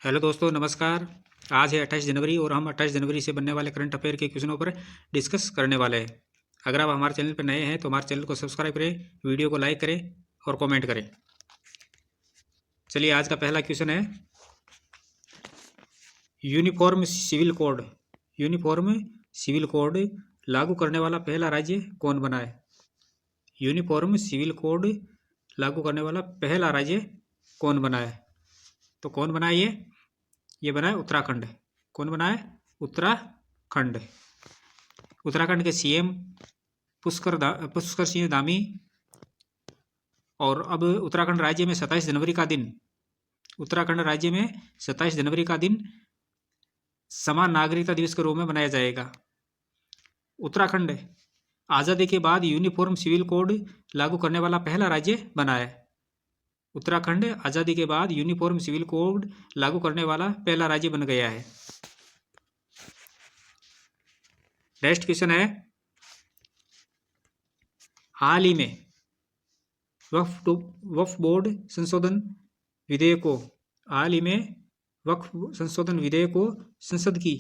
Hello दोस्तों, नमस्कार। आज है 28 जनवरी और हम 28 जनवरी से बनने वाले करंट अफेयर के क्वेश्चनों पर डिस्कस करने वाले हैं। अगर आप हमारे चैनल पर नए हैं तो हमारे चैनल को सब्सक्राइब करें, वीडियो को लाइक करें और कमेंट करें। चलिए, आज का पहला क्वेश्चन है uniform civil code. Uniform civil code लागू करने वाला पहला राज्य कौन बना है? यूनिफॉर्म सिविल कोड लागू करने वाला पहला राज्य कौन बना है? तो कौन बना है ये बना है उत्तराखंड। कौन बना है? उत्तराखंड। उत्तराखंड के सीएम पुष्कर सिंह धामी। और अब उत्तराखंड राज्य में 27 जनवरी का दिन उत्तराखंड राज्य में 27 जनवरी का दिन समान नागरिकता दिवस के रूप में मनाया जाएगा। उत्तराखंड आज़ादी के बाद यूनिफॉर्म सिविल कोड लागू करने वाला पहला राज्य बना है। उत्तराखंड आज़ादी के बाद यूनिफॉर्म सिविल कोड लागू करने वाला पहला राज्य बन गया है। नेक्स्ट क्वेश्चन है, हाल ही में वक्फ बोर्ड संशोधन विधेयक को हाल ही में वक्फ संशोधन विधेयक को संसद की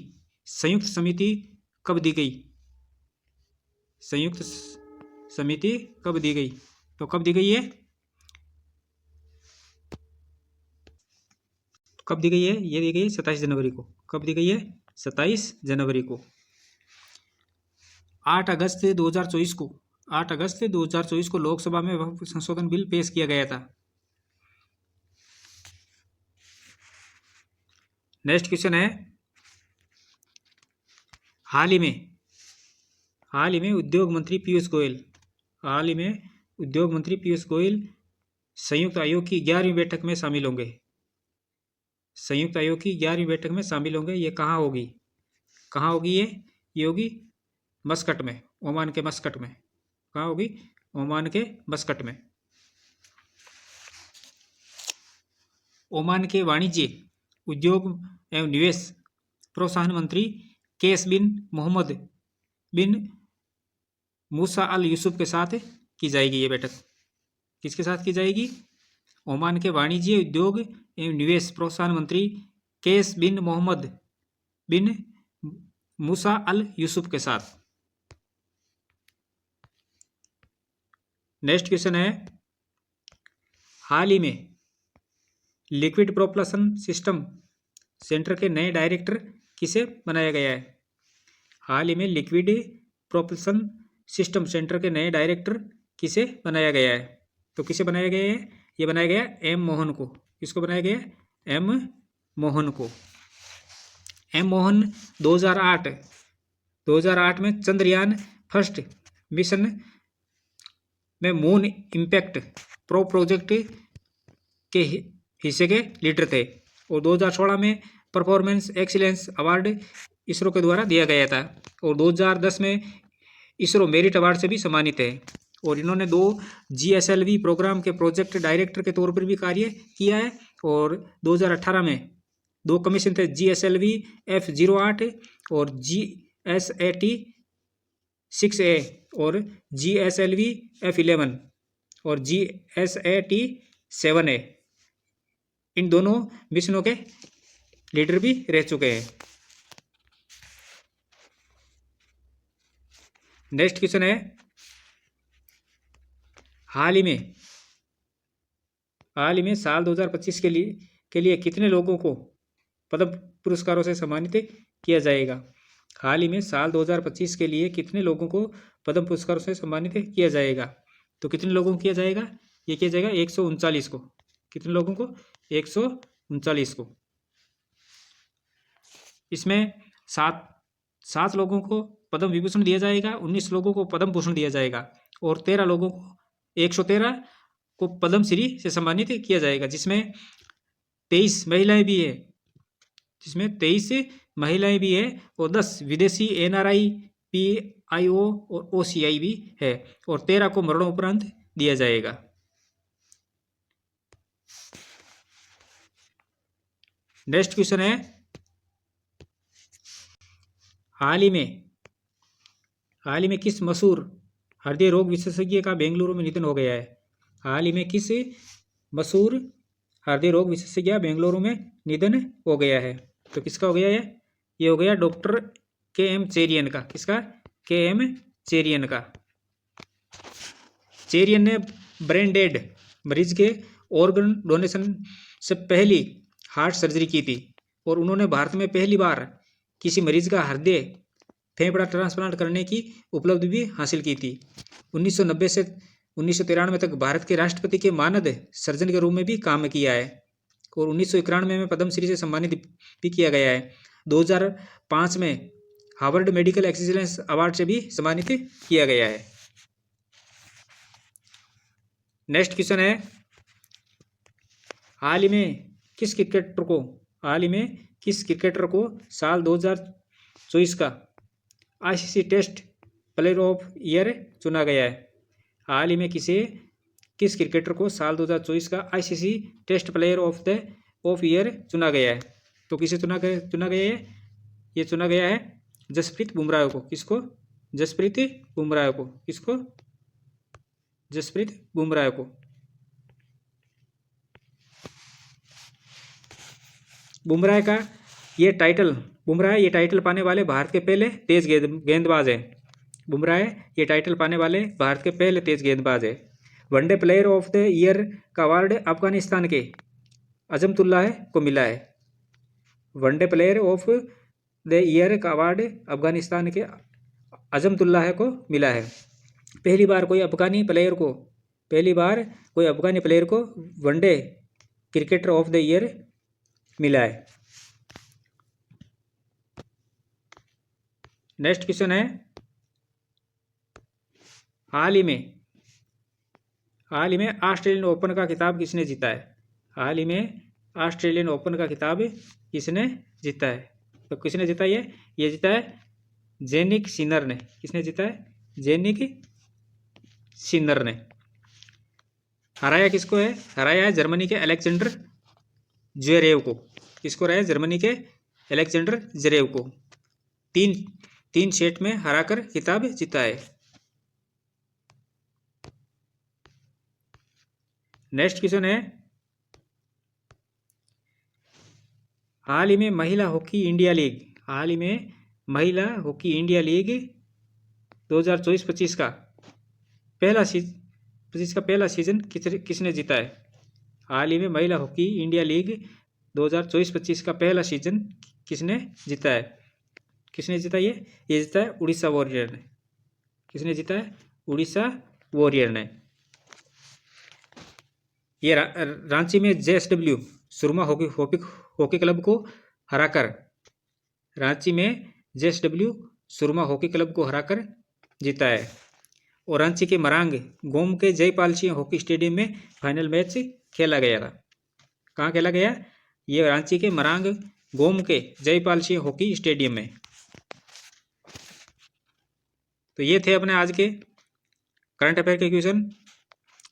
संयुक्त समिति कब दी गई? संयुक्त समिति कब दी गई? तो कब दी गई है? कब दी गई है? ये दी गई है 27 जनवरी को। कब दी गई है? 27 जनवरी को। 8 अगस्त 2024 को लोकसभा में वक्फ संशोधन बिल पेश किया गया था। नेक्स्ट क्वेश्चन है, हाल ही में उद्योग मंत्री पीयूष गोयल संयुक्त आयोग की 11वीं बैठक में शामिल होंगे। संयुक्त आयोग की 11वीं बैठक में शामिल होंगे। ये कहाँ होगी? ये होगी मस्कट में, ओमान के मस्कट में। कहाँ होगी? ओमान के मस्कट में। ओमान के वाणिज्य, उद्योग एवं निवेश प्रोत्साहन मंत्री केस बिन मोहम्मद बिन मूसा अल यूसुफ के साथ की जाएगी ये बैठक। किसके साथ की जाएगी? ओमान के वाणिज्य, उद्योग एवं निवेश प्रोत्साहन मंत्री केस बिन मोहम्मद बिन मूसा अल यूसुफ के साथ। नेक्स्ट क्वेश्चन है, हाल ही में लिक्विड प्रोपल्शन सिस्टम सेंटर के नए डायरेक्टर किसे बनाया गया है? हाल ही में लिक्विड प्रोपल्शन सिस्टम सेंटर के नए डायरेक्टर किसे बनाया गया है? तो किसे बनाया गया है? ये बनाया गया एम मोहन को। किसको बनाया गया? एम मोहन को। एम मोहन 2008 में चंद्रयान फर्स्ट मिशन में मून इम्पैक्ट प्रोजेक्ट के हिस्से के लीडर थे। और 2016 में परफॉर्मेंस एक्सीलेंस अवार्ड इसरो के द्वारा दिया गया था। और 2010 में इसरो मेरिट अवार्ड से भी सम्मानित है। और इन्होंने 2 GSLV प्रोग्राम के प्रोजेक्ट डायरेक्टर के तौर पर भी कार्य किया है। और 2018 में 2 कमीशन थे, GSLV F08 और GSAT 6A और GSLV F11 और GSAT 7A। इन दोनों मिशनों के लीडर भी रह चुके हैं। नेक्स्ट क्वेश्चन है, हाल ही में साल 2025 के लिए कितने लोगों को पद्म पुरस्कारों से सम्मानित किया जाएगा? हाल ही में साल 2025 के लिए कितने लोगों को पद्म पुरस्कारों से सम्मानित किया जाएगा? तो कितने लोगों को किया जाएगा? ये किया जाएगा 139 को। कितने लोगों को? 139 को। इसमें 7 लोगों को पद्म विभूषण दिया जाएगा, 19 लोगों को पद्म भूषण दिया जाएगा और 13 लोगों को 113 को पद्मश्री से सम्मानित किया जाएगा, जिसमें 23 महिलाएं भी है और 10 विदेशी NRI, PIO और OCI भी है और 13 को मरणोपरांत दिया जाएगा। नेक्स्ट क्वेश्चन है, हाल ही में किस मशहूर हृदय रोग विशेषज्ञ का बेंगलुरु में निधन हो गया है? हाल ही में किस मशहूर हृदय रोग विशेषज्ञ बेंगलुरु में निधन हो गया है। तो किसका हो गया ये हो गया डॉक्टर के.एम. चेरियन का। किसका? के.एम. चेरियन का। चेरियन ने ब्रेन डेड मरीज के ऑर्गन डोनेशन से पहली हार्ट सर्जरी की थी और उन्होंने भारत में पहली बार किसी मरीज का हृदय फेफड़ा ट्रांसप्लांट करने की उपलब्धि भी हासिल की थी। 1990 से 1993 तक भारत के राष्ट्रपति के मानद सर्जन के रूप में भी काम किया है और 1991 में पद्मश्री से सम्मानित भी किया गया है। 2005 में हार्वर्ड मेडिकल एक्सीलेंस अवार्ड से भी सम्मानित किया गया है। नेक्स्ट क्वेश्चन है, हाल ही में किस क्रिकेटर को साल 2024 का ICC test player of year चुना गया है? हाल ही में किस क्रिकेटर को साल 2024 का ICC test player of year चुना गया है? तो किसे चुना गया है? ये चुना गया है जसप्रीत बुमराह को। किसको? जसप्रीत बुमराह को। किसको? जसप्रीत बुमराह को। बुमराह ये टाइटल पाने वाले भारत के पहले तेज गेंदबाज हैं। बुमराह ये टाइटल पाने वाले भारत के पहले तेज गेंदबाज है। One day player of the year का अवार्ड अफगानिस्तान के अजमतुल्लाह को मिला है। One day player of the year का अवार्ड अफगानिस्तान के अजमतुल्लाह को मिला है। पहली बार कोई अफगानी प्लेयर को one day cricketer of the year मिला है। नेक्स्ट क्वेश्चन है, हाल ही में ऑस्ट्रेलियन ओपन का खिताब किसने जीता है? हाल ही में ऑस्ट्रेलियन ओपन का खिताब किसने जीता है? तो किसने जीता ये जीता है जेनिक सिनर ने। किसने जीता है? जेनिक सिनर ने। हराया किसको है? हराया है जर्मनी के अलेक्जेंडर ज्वेरेव को। किसको हराया? जर्मनी के अलेक्जेंडर ज्वेरेव को। तीन सेट में हराकर खिताब जीता है। नेक्स्ट क्वेश्चन है, हाल ही में महिला हॉकी इंडिया लीग 2024-25 का पहला सीजन किसने जीता है? हाल ही में महिला हॉकी इंडिया लीग 2024-25 का पहला सीजन किसने जीता है? किसने जीता ये जीता है उड़ीसा वॉरियर ने। किसने जीता है? उड़ीसा वॉरियर ने। ये रांची में जेएसडब्ल्यू सुरमा हॉकी क्लब को हराकर जीता है। और रांची के मरांग गोम के जयपाल सिंह हॉकी स्टेडियम में फाइनल मैच खेला गया था। कहाँ खेला गया? ये रांची के मरांग गोम के जयपाल सिंह हॉकी स्टेडियम में। तो ये थे अपने आज के करंट अफेयर के क्वेश्चन।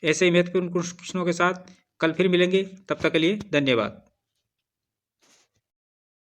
ऐसे ही महत्वपूर्ण क्वेश्चनों के साथ कल फिर मिलेंगे। तब तक के लिए धन्यवाद।